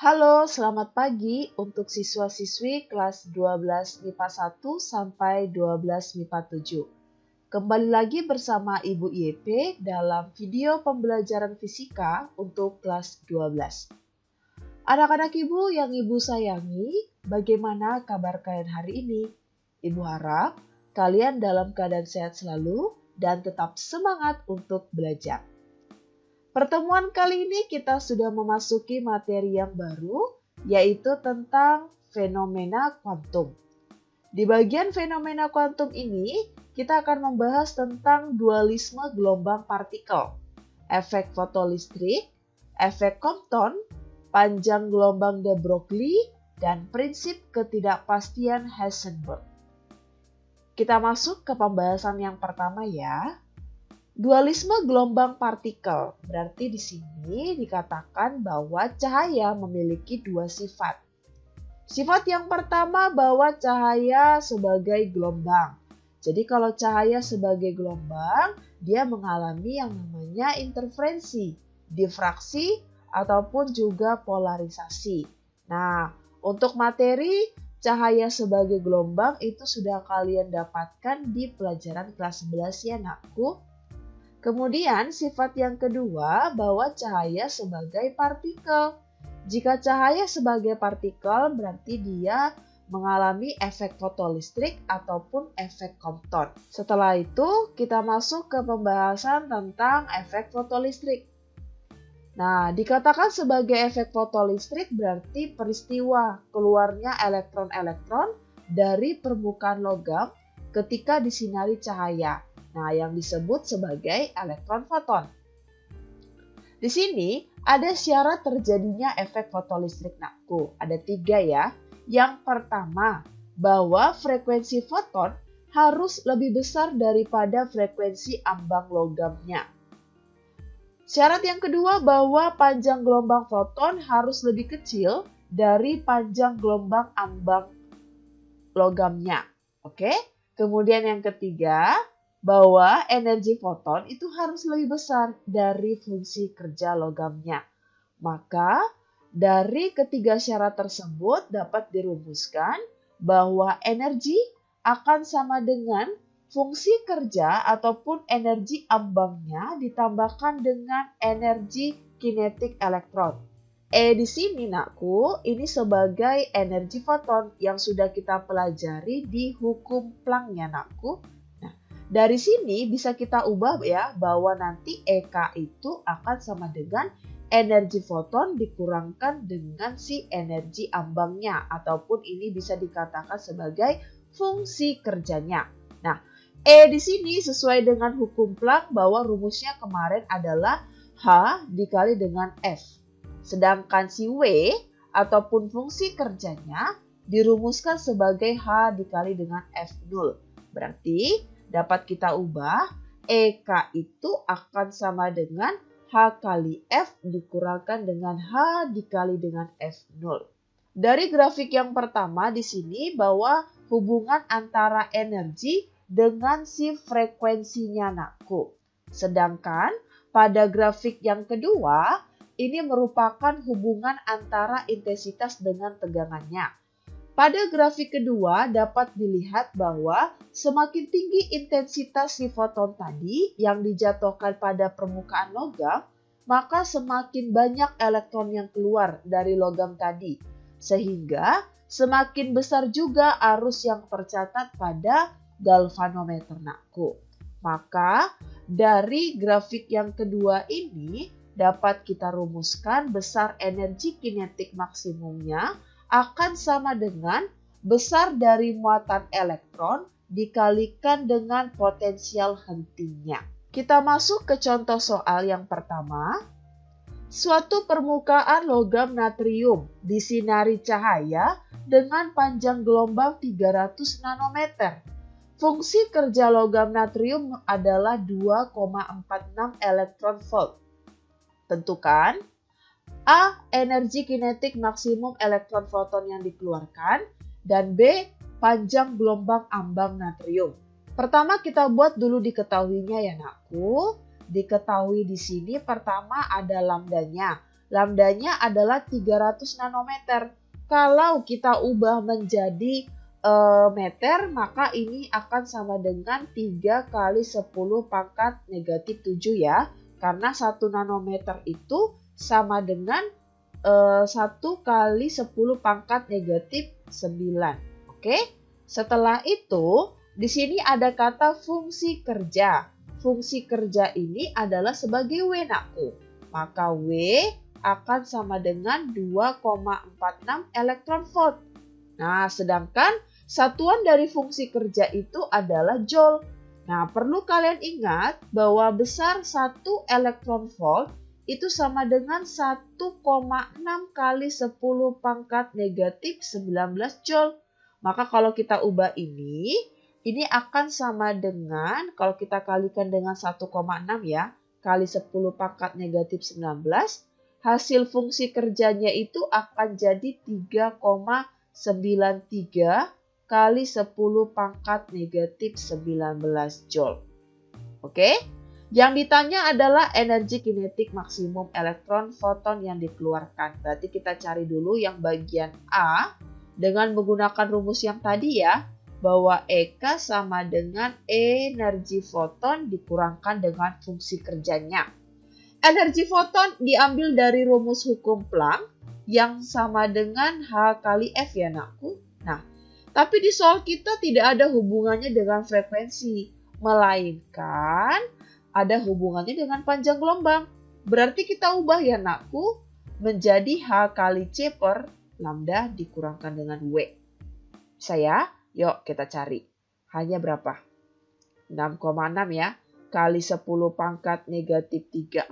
Halo, selamat pagi untuk siswa-siswi kelas 12 MIPA 1 sampai 12 MIPA 7. Kembali lagi bersama Ibu YP dalam video pembelajaran fisika untuk kelas 12. Anak-anak Ibu yang Ibu sayangi, bagaimana kabar kalian hari ini? Ibu harap kalian dalam keadaan sehat selalu dan tetap semangat untuk belajar. Pertemuan kali ini kita sudah memasuki materi yang baru, yaitu tentang fenomena kuantum. Di bagian fenomena kuantum ini, kita akan membahas tentang dualisme gelombang partikel, efek fotolistrik, efek Compton, panjang gelombang de Broglie, dan prinsip ketidakpastian Heisenberg. Kita masuk ke pembahasan yang pertama ya. Dualisme gelombang partikel, berarti di sini dikatakan bahwa cahaya memiliki dua sifat. Sifat yang pertama bahwa cahaya sebagai gelombang. Jadi kalau cahaya sebagai gelombang, dia mengalami yang namanya interferensi, difraksi, ataupun juga polarisasi. Nah, untuk materi cahaya sebagai gelombang itu sudah kalian dapatkan di pelajaran kelas 11 ya nakku. Kemudian sifat yang kedua bahwa cahaya sebagai partikel. Jika cahaya sebagai partikel berarti dia mengalami efek fotolistrik ataupun efek Compton. Setelah itu kita masuk ke pembahasan tentang efek fotolistrik. Nah, dikatakan sebagai efek fotolistrik berarti peristiwa keluarnya elektron-elektron dari permukaan logam ketika disinari cahaya. Nah, yang disebut sebagai elektron foton. Di sini ada syarat terjadinya efek fotolistrik nakku. Ada 3 ya. Yang pertama, bahwa frekuensi foton harus lebih besar daripada frekuensi ambang logamnya. Syarat yang kedua bahwa panjang gelombang foton harus lebih kecil dari panjang gelombang ambang logamnya. Oke? Kemudian yang ketiga, bahwa energi foton itu harus lebih besar dari fungsi kerja logamnya. Maka dari ketiga syarat tersebut dapat dirumuskan bahwa energi akan sama dengan fungsi kerja ataupun energi ambangnya ditambahkan dengan energi kinetik elektron. Di sini nakku, ini sebagai energi foton yang sudah kita pelajari di hukum Planck ya nakku. Dari sini bisa kita ubah ya bahwa nanti EK itu akan sama dengan energi foton dikurangkan dengan si energi ambangnya ataupun ini bisa dikatakan sebagai fungsi kerjanya. Nah, di sini sesuai dengan hukum Planck bahwa rumusnya kemarin adalah H dikali dengan F. Sedangkan si W ataupun fungsi kerjanya dirumuskan sebagai H dikali dengan F0. Berarti dapat kita ubah, EK itu akan sama dengan H kali F dikurangkan dengan H dikali dengan F0. Dari grafik yang pertama di sini bahwa hubungan antara energi dengan si frekuensinya nakku. Sedangkan pada grafik yang kedua, ini merupakan hubungan antara intensitas dengan tegangannya. Pada grafik kedua dapat dilihat bahwa semakin tinggi intensitas si foton tadi yang dijatuhkan pada permukaan logam, maka semakin banyak elektron yang keluar dari logam tadi. Sehingga semakin besar juga arus yang tercatat pada galvanometer nakku. Maka dari grafik yang kedua ini dapat kita rumuskan besar energi kinetik maksimumnya akan sama dengan besar dari muatan elektron dikalikan dengan potensial hentinya. Kita masuk ke contoh soal yang pertama. Suatu permukaan logam natrium disinari cahaya dengan panjang gelombang 300 nanometer. Fungsi kerja logam natrium adalah 2,46 elektron volt. Tentukan A. Energi kinetik maksimum elektron foton yang dikeluarkan. Dan B. Panjang gelombang ambang natrium. Pertama kita buat dulu diketahuinya ya nakku. Diketahui di sini pertama ada lambdanya. lambdanya adalah 300 nanometer. Kalau kita ubah menjadi meter, maka ini akan sama dengan 3 kali 10 pangkat negatif 7 ya. Karena 1 nanometer itu sama dengan 1 kali 10 pangkat negatif 9. Oke? Setelah itu, di sini ada kata fungsi kerja. Fungsi kerja ini adalah sebagai W nakku. Maka W akan sama dengan 2,46 elektron volt. Nah, sedangkan satuan dari fungsi kerja itu adalah joule. Nah, perlu kalian ingat bahwa besar 1 elektron volt itu sama dengan 1,6 kali 10 pangkat negatif 19 joule. Maka kalau kita ubah ini akan sama dengan, kalau kita kalikan dengan 1,6 ya, kali 10 pangkat negatif 19, hasil fungsi kerjanya itu akan jadi 3,93 kali 10 pangkat negatif 19 joule. Oke? Yang ditanya adalah energi kinetik maksimum elektron foton yang dikeluarkan. Berarti kita cari dulu yang bagian A dengan menggunakan rumus yang tadi ya, bahwa EK sama dengan energi foton dikurangkan dengan fungsi kerjanya. Energi foton diambil dari rumus hukum Planck yang sama dengan H kali F ya nakku. Nah, tapi di soal kita tidak ada hubungannya dengan frekuensi, melainkan ada hubungannya dengan panjang gelombang. Berarti kita ubah ya nakku menjadi H kali C per lambda dikurangkan dengan W. Bisa ya? Yuk kita cari. Hanya berapa? 6,6 ya. Kali 10 pangkat negatif 34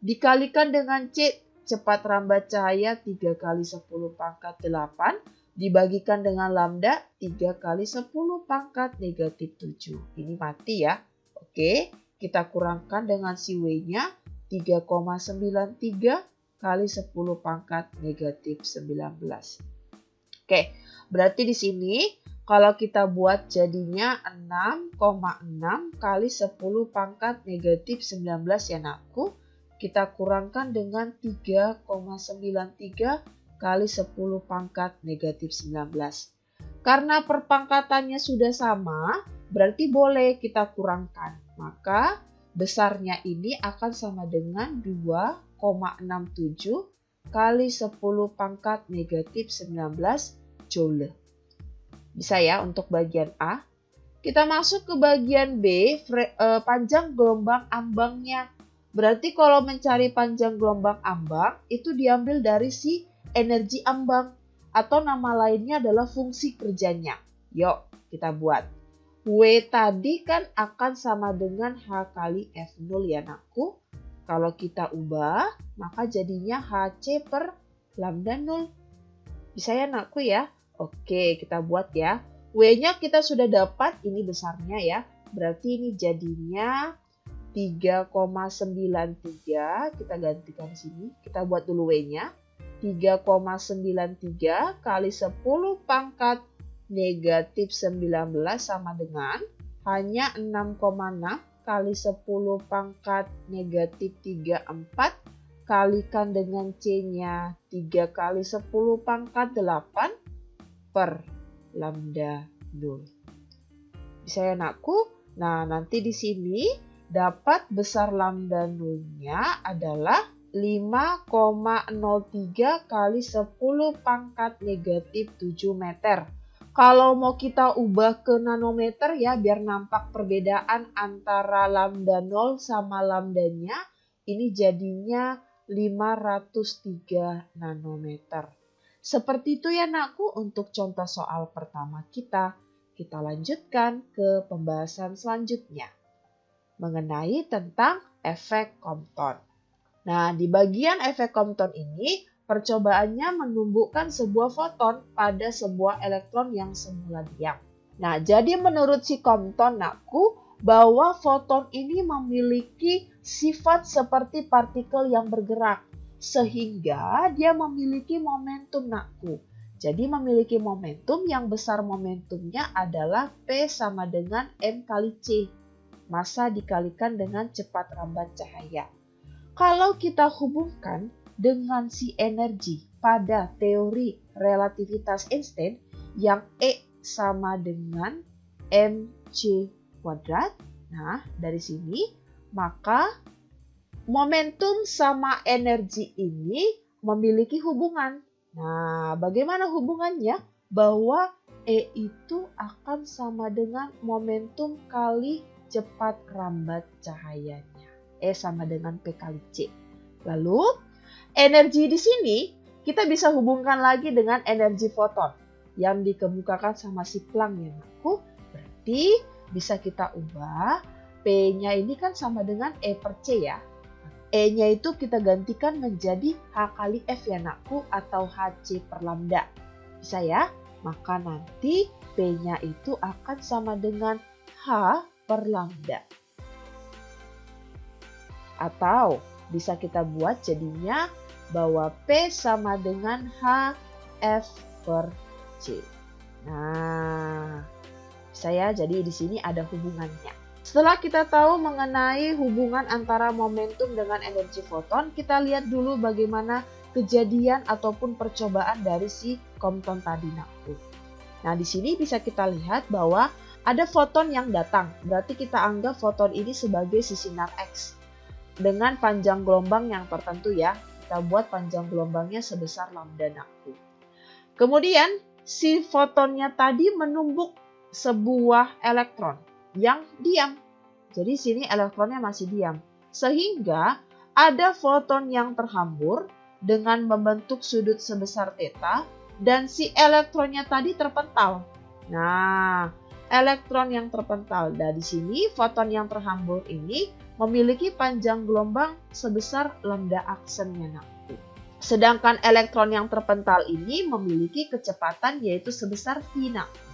dikalikan dengan C cepat rambat cahaya 3 kali 10 pangkat 8 dibagikan dengan lambda 3 kali 10 pangkat negatif 7. Ini mati ya. Oke, kita kurangkan dengan si W-nya 3,93 kali 10 pangkat negatif 19. Oke, berarti di sini kalau kita buat jadinya 6,6 kali 10 pangkat negatif 19 ya nakku. Kita kurangkan dengan 3,93 kali 10 pangkat negatif 19. Karena perpangkatannya sudah sama, berarti boleh kita kurangkan. Maka besarnya ini akan sama dengan 2,67 kali 10 pangkat negatif 19 joule. Bisa ya untuk bagian A. Kita masuk ke bagian B, panjang gelombang ambangnya. Berarti kalau mencari panjang gelombang ambang, itu diambil dari si energi ambang. Atau nama lainnya adalah fungsi kerjanya. Yuk, kita buat. W tadi kan akan sama dengan H kali F0 ya nakku. Kalau kita ubah, maka jadinya HC per lambda 0. Bisa ya nakku ya? Oke, kita buat ya. W-nya kita sudah dapat, ini besarnya ya. Berarti ini jadinya 3,93. Kita gantikan sini. Kita buat dulu W-nya. 3,93 kali 10 pangkat negatif 19 sama dengan hanya 6,6 kali 10 pangkat negatif 34 kalikan dengan C-nya 3 kali 10 pangkat 8 per lambda 0. Bisa ya nakku? Nah, nanti di sini dapat besar lambda 0-nya adalah 5,03 kali 10 pangkat negatif 7 meter. Kalau mau kita ubah ke nanometer ya biar nampak perbedaan antara lambda 0 sama lambdanya, ini jadinya 503 nanometer. Seperti itu ya nakku untuk contoh soal pertama kita. Kita lanjutkan ke pembahasan selanjutnya mengenai tentang efek Compton. Nah, di bagian efek Compton ini percobaannya menumbuhkan sebuah foton pada sebuah elektron yang semula diam. Nah, jadi menurut si Compton nakku bahwa foton ini memiliki sifat seperti partikel yang bergerak. Sehingga dia memiliki momentum nakku. Jadi memiliki momentum yang besar momentumnya adalah P sama dengan M kali C. Massa dikalikan dengan cepat rambat cahaya. Kalau kita hubungkan dengan si energi pada teori relativitas Einstein yang E sama dengan mc kuadrat. Nah, dari sini maka momentum sama energi ini memiliki hubungan. Nah, bagaimana hubungannya? Bahwa E itu akan sama dengan momentum kali cepat rambat cahayanya. E sama dengan P kali C. Lalu, energi di sini kita bisa hubungkan lagi dengan energi foton yang dikemukakan sama si Planck ya, Nakku. Berarti bisa kita ubah, P-nya ini kan sama dengan E per C ya. E-nya itu kita gantikan menjadi H kali F ya, Nakku, atau HC per lambda. Bisa ya? Maka nanti P-nya itu akan sama dengan H per lambda. Atau bisa kita buat jadinya bahwa P sama dengan HF per C. Nah, bisa ya, jadi di sini ada hubungannya. Setelah kita tahu mengenai hubungan antara momentum dengan energi foton, kita lihat dulu bagaimana kejadian ataupun percobaan dari si Compton tadi, Nakku. Nah, di sini bisa kita lihat bahwa ada foton yang datang. Berarti kita anggap foton ini sebagai si sinar X dengan panjang gelombang yang tertentu ya. Kita buat panjang gelombangnya sebesar lambda, Nakku. Kemudian si fotonnya tadi menumbuk sebuah elektron yang diam. Jadi sini elektronnya masih diam. Sehingga ada foton yang terhambur dengan membentuk sudut sebesar theta dan si elektronnya tadi terpental. Nah, elektron yang terpental dari sini, foton yang terhambur ini memiliki panjang gelombang sebesar lambda aksennya, Nakku. Sedangkan elektron yang terpental ini memiliki kecepatan yaitu sebesar v, Nakku.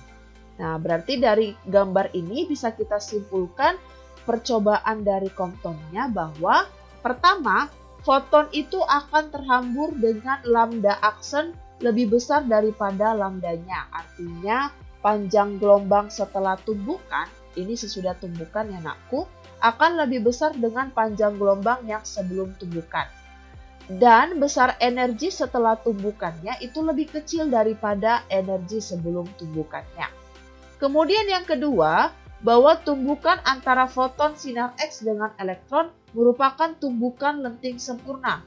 Nah, berarti dari gambar ini bisa kita simpulkan percobaan dari Comptonnya bahwa pertama, foton itu akan terhambur dengan lambda aksen lebih besar daripada lambdanya. Artinya panjang gelombang setelah tumbukan, ini sesudah tumbukan ya, Nakku, akan lebih besar dengan panjang gelombang yang sebelum tumbukan. Dan besar energi setelah tumbukannya itu lebih kecil daripada energi sebelum tumbukannya. Kemudian yang kedua, bahwa tumbukan antara foton sinar X dengan elektron merupakan tumbukan lenting sempurna.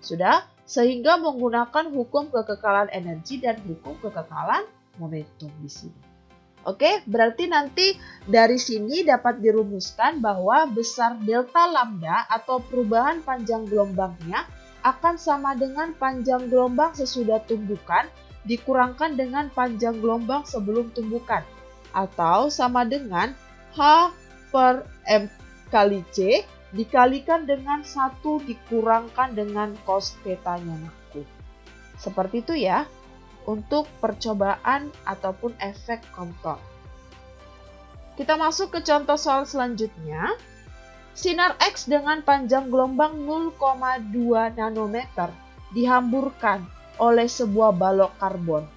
Sudah? Sehingga menggunakan hukum kekekalan energi dan hukum kekekalan momentum di sini. Oke, berarti nanti dari sini dapat dirumuskan bahwa besar delta lambda atau perubahan panjang gelombangnya akan sama dengan panjang gelombang sesudah tumbukan dikurangkan dengan panjang gelombang sebelum tumbukan. Atau sama dengan H per M kali C dikalikan dengan 1 dikurangkan dengan cos theta-nya, Nakku. Seperti itu ya untuk percobaan ataupun efek Compton. Kita masuk ke contoh soal selanjutnya. Sinar X dengan panjang gelombang 0,2 nanometer dihamburkan oleh sebuah balok karbon.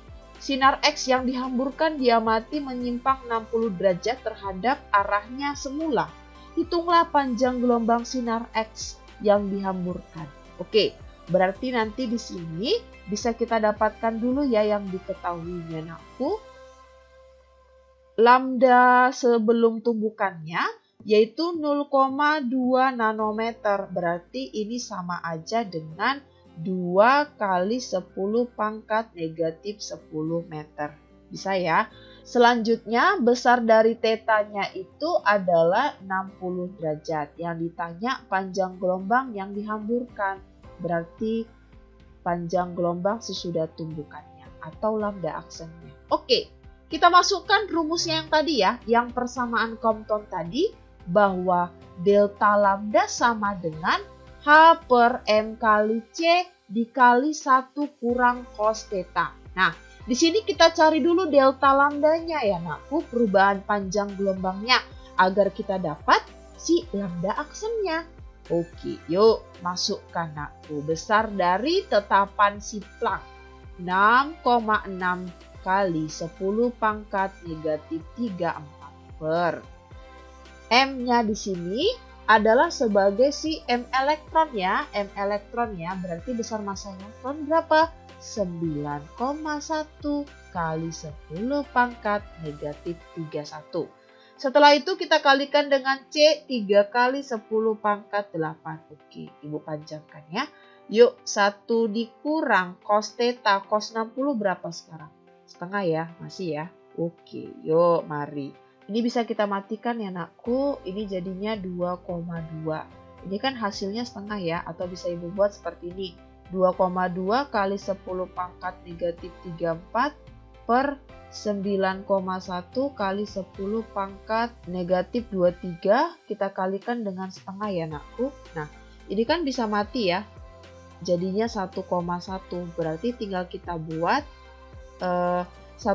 Sinar X yang dihamburkan diamati menyimpang 60 derajat terhadap arahnya semula. Hitunglah panjang gelombang sinar X yang dihamburkan. Oke, berarti nanti di sini bisa kita dapatkan dulu ya yang diketahuinya, Nakku. Lambda sebelum tumbukannya yaitu 0,2 nanometer. Berarti ini sama aja dengan 2 kali 10 pangkat negatif 10 meter. Bisa ya? Selanjutnya besar dari tetanya itu adalah 60 derajat. Yang ditanya panjang gelombang yang dihamburkan. Berarti panjang gelombang sesudah tumbukannya atau lambda aksennya. Oke, kita masukkan rumusnya yang tadi ya. Yang persamaan Compton tadi bahwa delta lambda sama dengan H per M kali C dikali 1 kurang cos theta. Nah, di sini kita cari dulu delta lambdanya ya, Nakku, perubahan panjang gelombangnya agar kita dapat si lambda aksennya. Oke, yuk masukkan, Nakku. Besar dari tetapan si Planck 6,6 kali 10 pangkat negatif 34 per. M-nya di sini adalah sebagai si M elektron ya. M elektron ya, berarti besar massa neutron berapa? 9,1 kali 10 pangkat negatif 31. Setelah itu kita kalikan dengan C 3 kali 10 pangkat 8. Oke, Ibu panjangkan ya. Yuk, 1 dikurang cos theta. Cos 60 berapa sekarang? Setengah ya, masih ya. Oke, yuk mari. Ini bisa kita matikan ya nakku. Ini jadinya 2,2. Ini kan hasilnya setengah ya. Atau bisa Ibu buat seperti ini. 2,2 kali 10 pangkat negatif 34 per 9,1 kali 10 pangkat negatif 23. Kita kalikan dengan setengah ya nakku. Nah, ini kan bisa mati ya. Jadinya 1,1. Berarti tinggal kita buat 1,1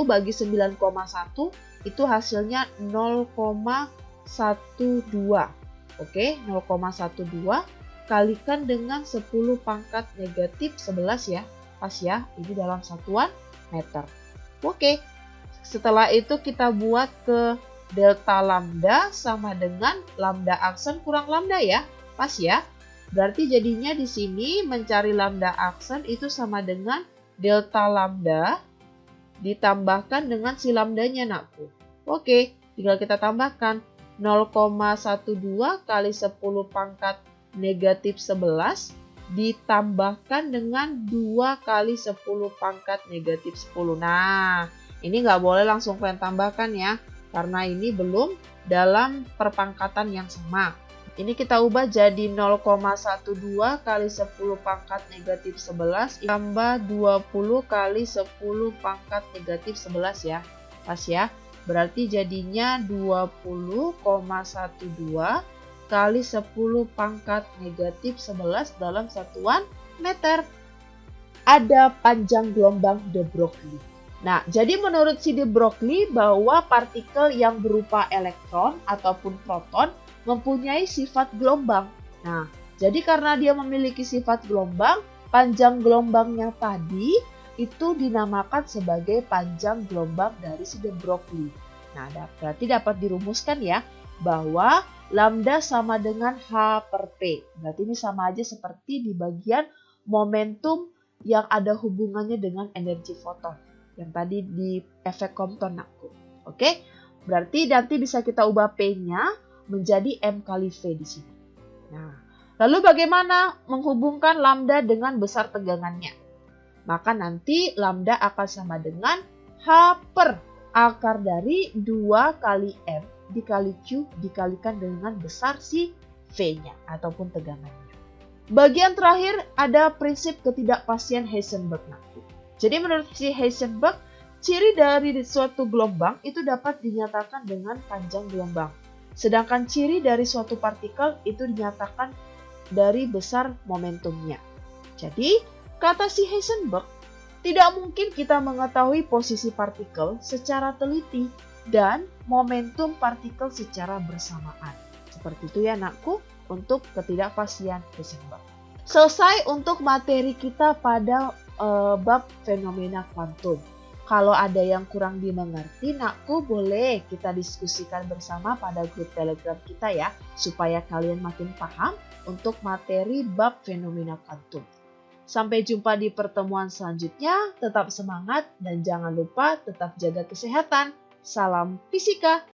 bagi 9,1 itu hasilnya 0,12. Oke, 0,12 kalikan dengan 10 pangkat negatif 11 ya. Pas ya, ini dalam satuan meter. Oke, setelah itu kita buat ke delta lambda sama dengan lambda aksen kurang lambda ya. Pas ya. Berarti jadinya di sini mencari lambda aksen itu sama dengan delta lambda ditambahkan dengan si lambdanya nakku. Oke, tinggal kita tambahkan 0,12 kali 10 pangkat negatif 11 ditambahkan dengan 2 kali 10 pangkat negatif 10. Nah, ini nggak boleh langsung kalian tambahkan ya, karena ini belum dalam perpangkatan yang sama. Ini kita ubah jadi 0,12 kali 10 pangkat negatif 11 tambah 20 kali 10 pangkat negatif 11 ya. Pas ya. Berarti jadinya 20,12 kali 10 pangkat negatif 11 dalam satuan meter. Ada panjang gelombang de Broglie. Nah, jadi menurut si de Broglie bahwa partikel yang berupa elektron ataupun proton mempunyai sifat gelombang. Nah, jadi karena dia memiliki sifat gelombang, panjang gelombangnya tadi itu dinamakan sebagai panjang gelombang dari si de Broglie. Nah, berarti dapat dirumuskan ya bahwa lambda sama dengan H per P. Berarti ini sama aja seperti di bagian momentum yang ada hubungannya dengan energi foton. Yang tadi di efek Compton aku. Oke? Berarti nanti bisa kita ubah P-nya menjadi M kali V di sini. Nah, lalu bagaimana menghubungkan lambda dengan besar tegangannya? Maka nanti lambda akan sama dengan H per akar dari 2 kali M dikali Q dikalikan dengan besar si V-nya ataupun tegangannya. Bagian terakhir ada prinsip ketidakpastian Heisenberg nanti. Jadi menurut si Heisenberg, ciri dari suatu gelombang itu dapat dinyatakan dengan panjang gelombang. Sedangkan ciri dari suatu partikel itu dinyatakan dari besar momentumnya. Jadi, kata si Heisenberg, tidak mungkin kita mengetahui posisi partikel secara teliti dan momentum partikel secara bersamaan. Seperti itu ya anakku untuk ketidakpastian Heisenberg. Selesai untuk materi kita pada bab fenomena kuantum. Kalau ada yang kurang dimengerti, nakku boleh kita diskusikan bersama pada grup Telegram kita ya, supaya kalian makin paham untuk materi bab fenomena kuantum. Sampai jumpa di pertemuan selanjutnya, tetap semangat dan jangan lupa tetap jaga kesehatan. Salam fisika!